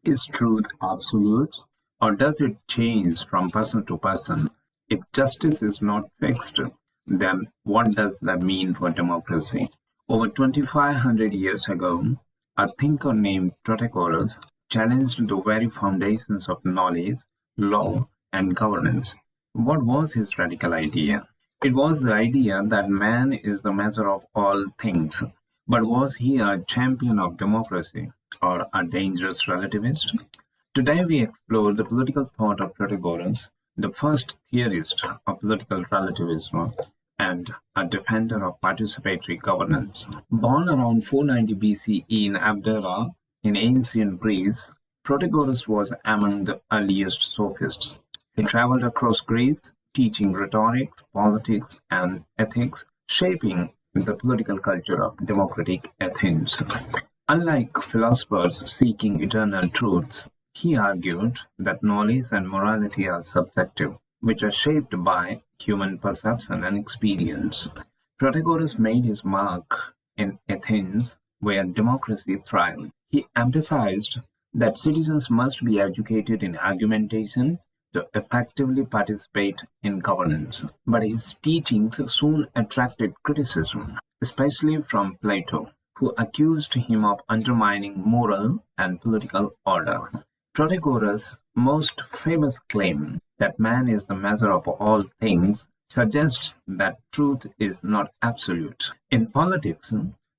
Is truth absolute, or does it change from person to person? If justice is not fixed, then what does that mean for democracy? Over 2,500 years ago, a thinker named Protagoras challenged the very foundations of knowledge, law, and governance. What was his radical idea? It was the idea that man is the measure of all things. But was he a champion of democracy or a dangerous relativist? Today we explore the political thought of Protagoras, the first theorist of political relativism and a defender of participatory governance. Born around 490 BCE in Abdera in ancient Greece, Protagoras was among the earliest sophists. He traveled across Greece, teaching rhetoric, politics, and ethics, shaping the political culture of democratic Athens. Unlike philosophers seeking eternal truths, he argued that knowledge and morality are subjective, which are shaped by human perception and experience. Protagoras made his mark in Athens, where democracy thrived. He emphasized that citizens must be educated in argumentation to effectively participate in governance. But his teachings soon attracted criticism, especially from Plato, who accused him of undermining moral and political order. Protagoras' most famous claim that man is the measure of all things suggests that truth is not absolute. In politics,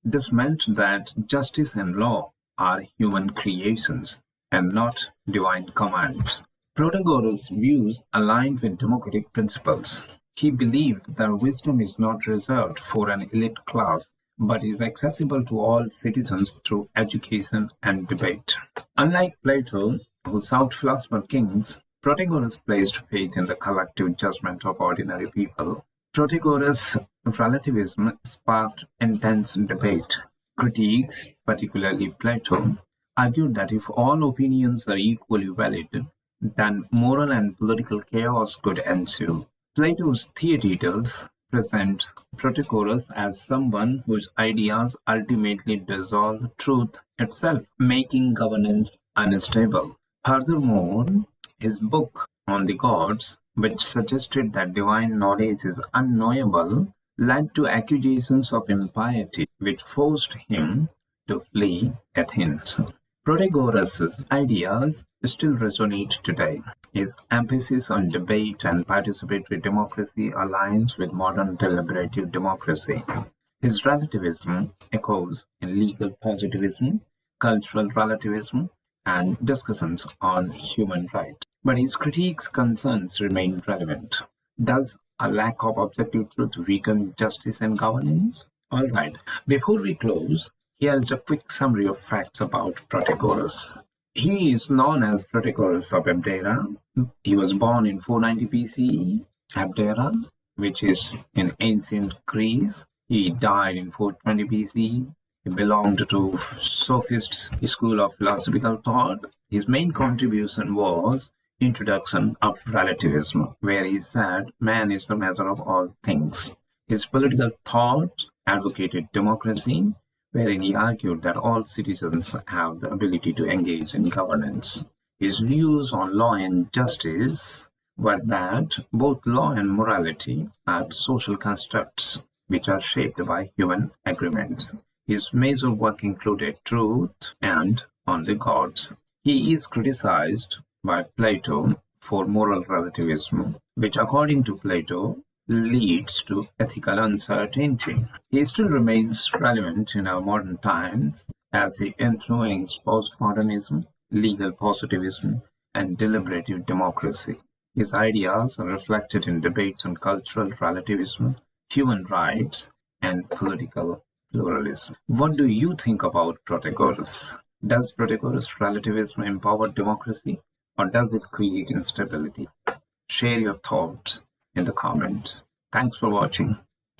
this meant that justice and law are human creations and not divine commands. Protagoras' views aligned with democratic principles. He believed that wisdom is not reserved for an elite class, but is accessible to all citizens through education and debate. Unlike Plato, who sought philosopher kings, Protagoras placed faith in the collective judgment of ordinary people. Protagoras' relativism sparked intense debate. Critics, particularly Plato, argued that if all opinions are equally valid, then moral and political chaos could ensue. Plato's Theaetetus presents Protagoras as someone whose ideas ultimately dissolve truth itself, making governance unstable. Furthermore, his book on the gods, which suggested that divine knowledge is unknowable, led to accusations of impiety, which forced him to flee Athens. Protagoras' ideas still resonate today. His emphasis on debate and participatory democracy aligns with modern deliberative democracy. His relativism echoes in legal positivism, cultural relativism, and discussions on human rights. But his critiques' concerns remain relevant. Does a lack of objective truth weaken justice and governance? All right, before we close, here is a quick summary of facts about Protagoras. He is known as Protagoras of Abdera. He was born in 490 BCE, Abdera, which is in ancient Greece. He died in 420 BCE. He belonged to Sophist school of philosophical thought. His main contribution was Introduction of Relativism, where he said man is the measure of all things. His political thought advocated democracy, wherein he argued that all citizens have the ability to engage in governance. His views on law and justice were that both law and morality are social constructs which are shaped by human agreements. His major work included Truth and On the Gods. He is criticized by Plato for moral relativism, which according to Plato leads to ethical uncertainty. He still remains relevant in our modern times as he influenced postmodernism, legal positivism, and deliberative democracy. His ideas are reflected in debates on cultural relativism, human rights, and political pluralism. What do you think about Protagoras? Does Protagoras' relativism empower democracy, or does it create instability? Share your thoughts in the comments. Thanks for watching.